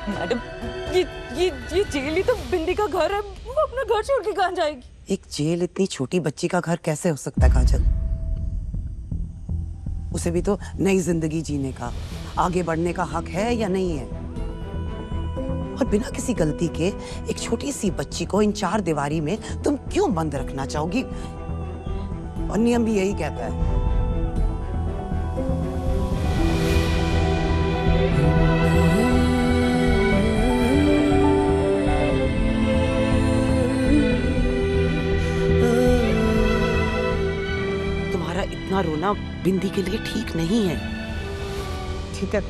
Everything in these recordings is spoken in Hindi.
मैडम, ये जेल ही तो बिंदी का घर है, वो अपना घर छोड़ के कहाँ जाएगी? एक जेल इतनी छोटी बच्ची का घर कैसे हो सकता है काजल? उसे भी तो नई जिंदगी जीने का, आगे बढ़ने का हक है या नहीं है? और बिना किसी गलती के एक छोटी सी बच्ची को इन चार दीवारी में तुम क्यों बंद रखना चाहोगी? और नियम भी यही कहता है। तुम्हारा इतना रोना बिंदी के लिए ठीक नहीं है। ठीक है,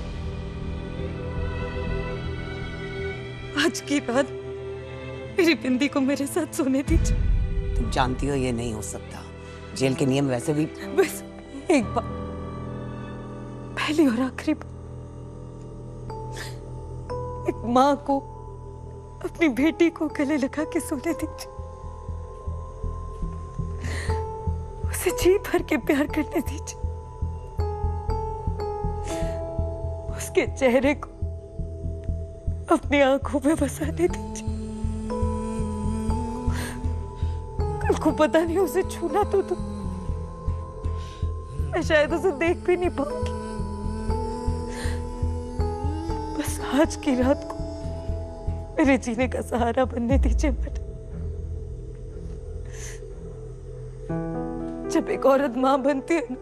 आज की रात मेरी बिंदी को मेरे साथ सोने दीजिए। तुम जानती हो ये नहीं हो सकता। जेल के नियम वैसे भी। बस एक बार, पहली और आखिरी बार, एक माँ को अपनी बेटी को गले लगा के सोने दीजिए। उसे जी भर के प्यार करने दीजिए। उसके चेहरे को अपनी आंखों में बसाने दीजिए। कल को पता नहीं उसे छूना तो मैं शायद उसे देख भी नहीं पाऊंगी। बस आज की रात को मेरे जीने का सहारा बनने दीजिए मैडम। जब एक औरत मां बनती है ना,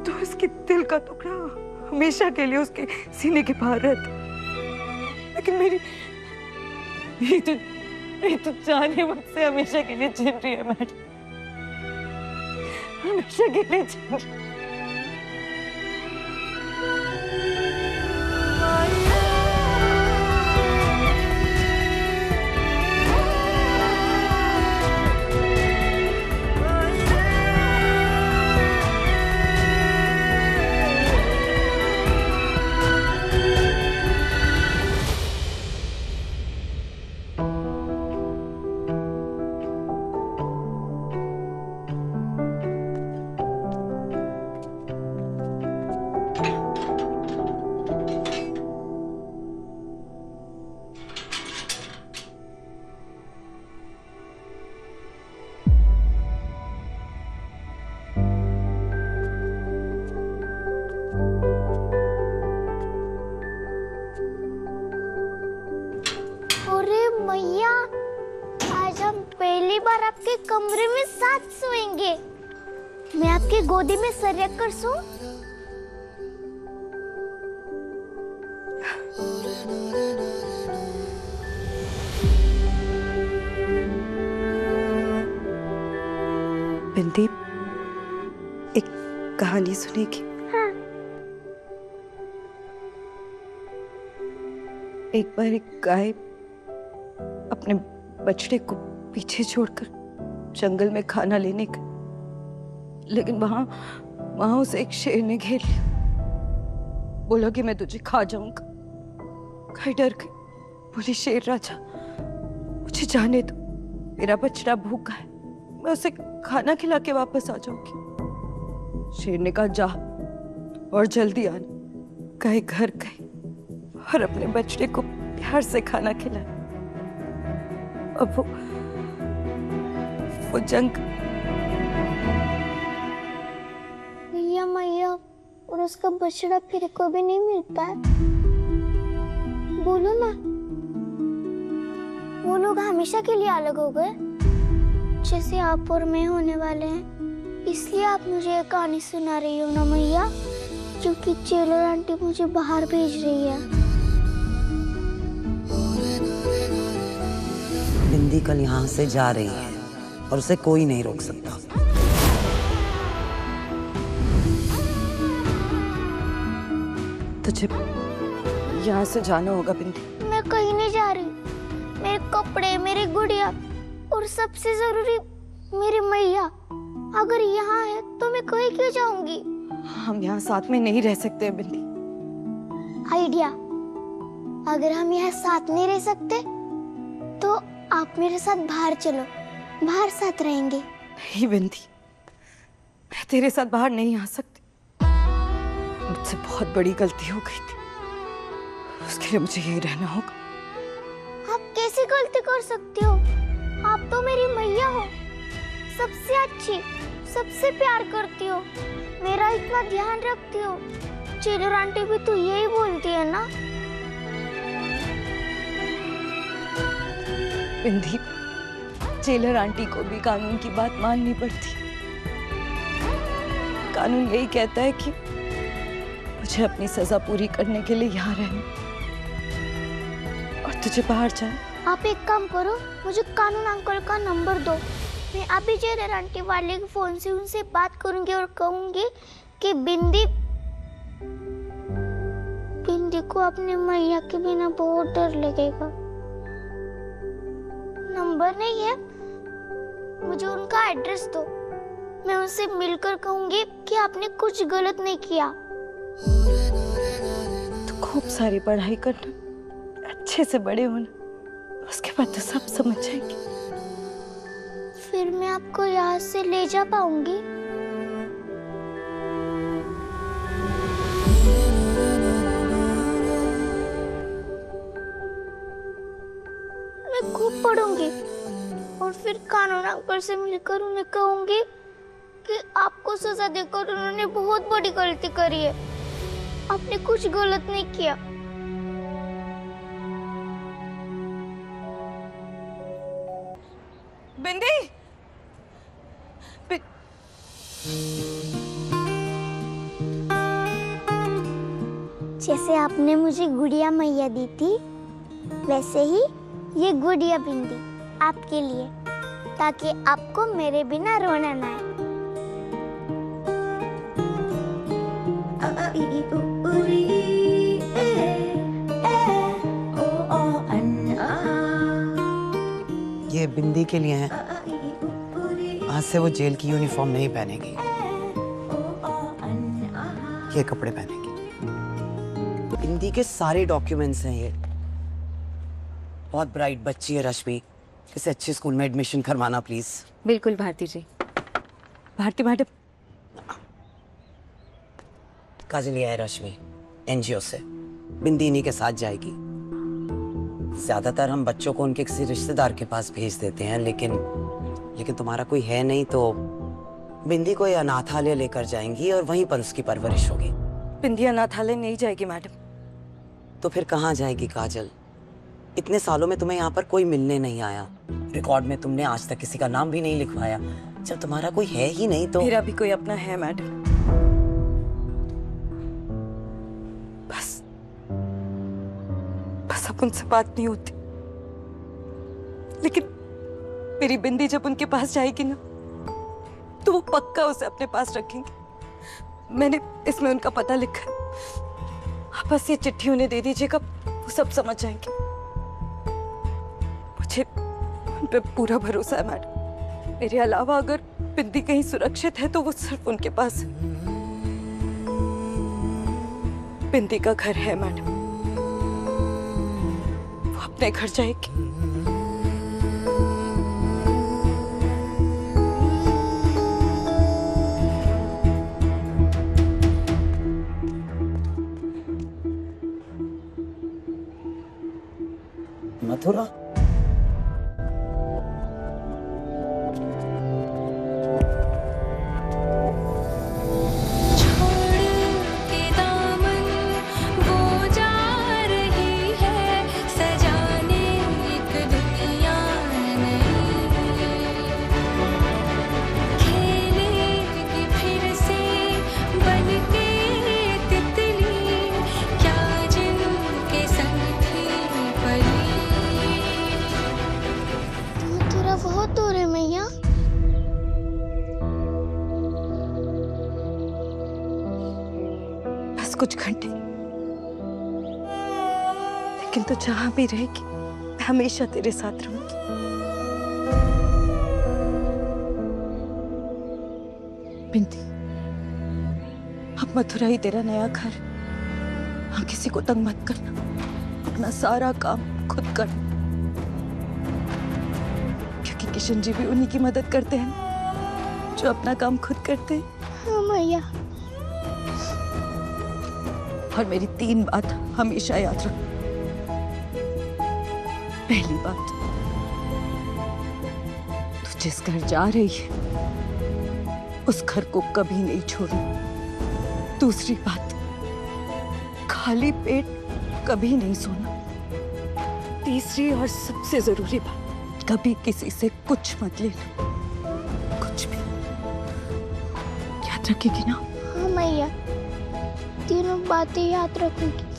तो उसके दिल का टुकड़ा हमेशा के लिए उसके सीने के बाहर रहता है। लेकिन मेरी तो जाने मुझसे हमेशा के लिए छिन रही है मैडम, हमेशा के लिए छिन रही है। मैया, आज हम पहली बार आपके कमरे में साथ सोएंगे। मैं आपकी गोदी में सर रख कर सोऊं? बिंदी, एक कहानी सुनेगी? हाँ। एक बार एक गाय अपने बछड़े को पीछे छोड़कर जंगल में खाना लेने गई, लेकिन वहां उसे एक शेर ने घेर लिया। बोला कि मैं तुझे खा जाऊंगा। गाय डर गई, बोली शेर राजा मुझे जाने दो, मेरा बछड़ा भूखा है, मैं उसे खाना खिला के वापस आ जाऊंगी। शेर ने कहा जा और जल्दी आना। गाय घर गई और अपने बछड़े को प्यार से खाना खिलाया। अब वो जंग मैया और उसका बछड़ा फिर को भी नहीं मिल पाया। बोलो ना, वो लोग हमेशा के लिए अलग हो गए, जैसे आप और मैं होने वाले हैं। इसलिए आप मुझे एक कहानी सुना रही हो ना मैया, क्योंकि जेलर आंटी मुझे बाहर भेज रही है। बिंदी कल यहाँ से जा रही है और उसे कोई नहीं रोक सकता। तुझे यहाँ से जाना होगा बिंदी। मैं कहीं नहीं जा रही। मेरे कपड़े, मेरी गुड़िया और सबसे जरूरी मेरी मैया अगर यहाँ है तो मैं कहीं क्यों जाऊंगी? हम यहाँ साथ में नहीं रह सकते बिंदी। आइडिया, अगर हम यहाँ साथ नहीं रह सकते तो आप मेरे साथ बाहर चलो, बाहर साथ रहेंगे। नहीं बिंदी, मैं तेरे साथ बाहर नहीं आ सकती। मुझसे बहुत बड़ी गलती हो गई थी। उसके लिए मुझे यही रहना होगा। आप कैसे गलती कर सकती हो? आप तो मेरी मैया हो, सबसे अच्छी, सबसे प्यार करती हो, मेरा इतना ध्यान रखती हो। चिलर आंटी भी तो यही बोलती है ना। बिंदी, जेलर आंटी को भी कानून की बात माननी पड़ती। कानून यही कहता है कि मुझे अपनी सजा पूरी करने के लिए यहाँ रहना और तुझे बाहर जाना। आप एक काम करो, मुझे कानून अंकल का नंबर दो। मैं अभी जेलर आंटी वाले के फोन से उनसे बात करूंगी और कहूंगी कि बिंदी को अपने मैया के बिना बहुत डर लगेगा। नंबर नहीं है, मुझे उनका एड्रेस दो। मैं उनसे मिलकर कहूंगी कि आपने कुछ गलत नहीं किया। तो खूब सारी पढ़ाई करना, अच्छे से बड़े होना, उसके बाद तो सब समझ जाएंगे। फिर मैं आपको यहाँ से ले जा पाऊंगी? मैं खूब पढ़ूंगी और फिर कानून अंकल से मिलकर उन्हें कहूंगी कि आपको सजा देकर उन्होंने बहुत बड़ी गलती करी है, आपने कुछ गलत नहीं किया। बिंदी, जैसे आपने मुझे गुड़िया मैया दी थी, वैसे ही ये गुड़िया बिंदी आपके लिए, ताकि आपको मेरे बिना रोना ना आए। ये बिंदी के लिए है। आज से वो जेल की यूनिफॉर्म नहीं पहनेगी, ये कपड़े पहनेगी। बिंदी के सारे डॉक्यूमेंट्स हैं ये। बहुत ब्राइट बच्ची है रश्मि, इसे अच्छे स्कूल में एडमिशन करवाना प्लीज। बिल्कुल भारती जी। भारती मैडम, काजल ये है रश्मि, एनजीओ से। बिंदी इन्हीं के साथ जाएगी। ज्यादातर हम बच्चों को उनके किसी रिश्तेदार के पास भेज देते हैं, लेकिन तुम्हारा कोई है नहीं, तो बिंदी को ये अनाथालय लेकर जाएंगी और वहीं पर उसकी परवरिश होगी। बिंदी अनाथालय नहीं जाएगी मैडम। तो फिर कहाँ जाएगी काजल? इतने सालों में तुम्हें यहाँ पर कोई मिलने नहीं आया, रिकॉर्ड में तुमने आज तक किसी का नाम भी नहीं लिखवाया। जब तुम्हारा कोई है ही नहीं तो मेरा भी कोई अपना है मैडम। बस अब उनसे बात नहीं होती। लेकिन मेरी बिंदी जब उनके पास जाएगी ना, तो वो पक्का उसे अपने पास रखेंगे। मैंने इसमें उनका पता लिखा है। आप बस ये चिट्ठी उन्हें दे दीजिएगा, वो सब समझ जाएंगे। मुझे उन पे पूरा भरोसा है मैडम। मेरे अलावा अगर बिंदी कहीं सुरक्षित है तो वो सिर्फ उनके पास है। बिंदी का घर है मैडम, वो अपने घर जाएगी। मथुरा, बहुत दूर है मैया। बस कुछ घंटे, लेकिन तू जहां भी रहेगी मैं हमेशा तेरे साथ रहूंगी। बिंदी, अब मथुरा ही तेरा नया घर। हाँ, किसी को तंग मत करना, अपना सारा काम खुद करना, क्योंकि किशन जी भी उन्हीं की मदद करते हैं जो अपना काम खुद करते हैं। हाँ मैया। और मेरी 3 बात हमेशा याद रख। पहली बात, तू जिस घर जा रही है उस घर को कभी नहीं छोड़ू। दूसरी बात, खाली पेट कभी नहीं सोना। तीसरी और सबसे जरूरी बात, कभी किसी से कुछ मत लेना, कुछ भी। याद रखेगी ना? हाँ मैया, तीनों बातें याद रखूंगी।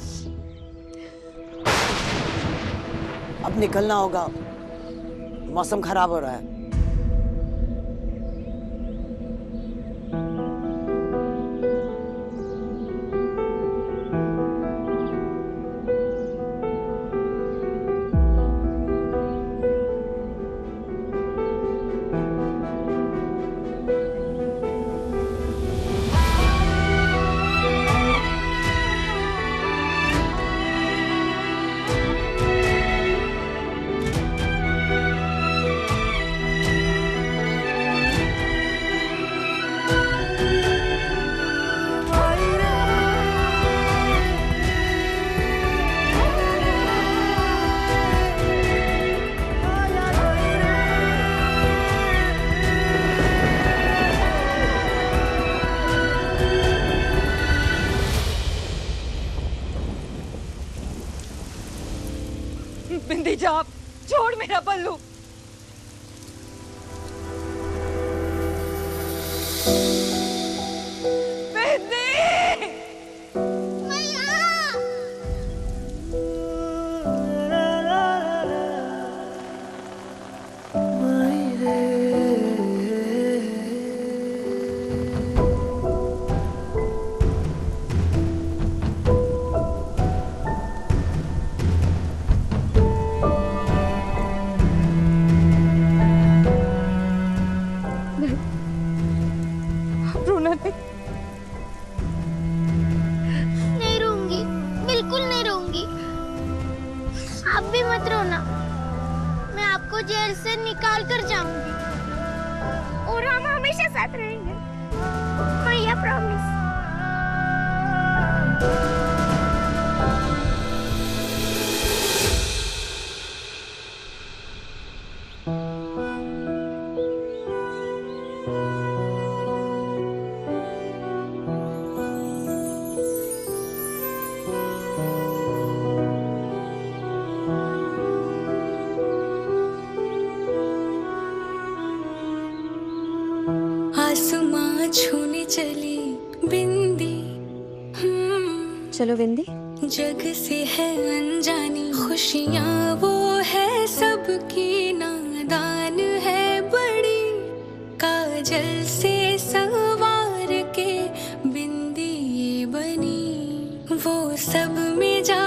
अब निकलना होगा, मौसम खराब हो रहा है। बिंदी जा, छोड़ मेरा बल्लू। बिंदी! रोना नहीं। नहीं रोऊंगी, बिल्कुल नहीं रोऊंगी। आप भी मत रोना, मैं आपको जेल से निकाल कर जाऊंगी और हम हमेशा साथ रहेंगे। मैया प्रॉमिस। आसमां छूने चली बिंदी, चलो बिंदी। जग से है अनजानी खुशियाँ वो है सबकी नादान है बड़ी, काजल से सवार के बिंदी ये बनी, वो सब में जा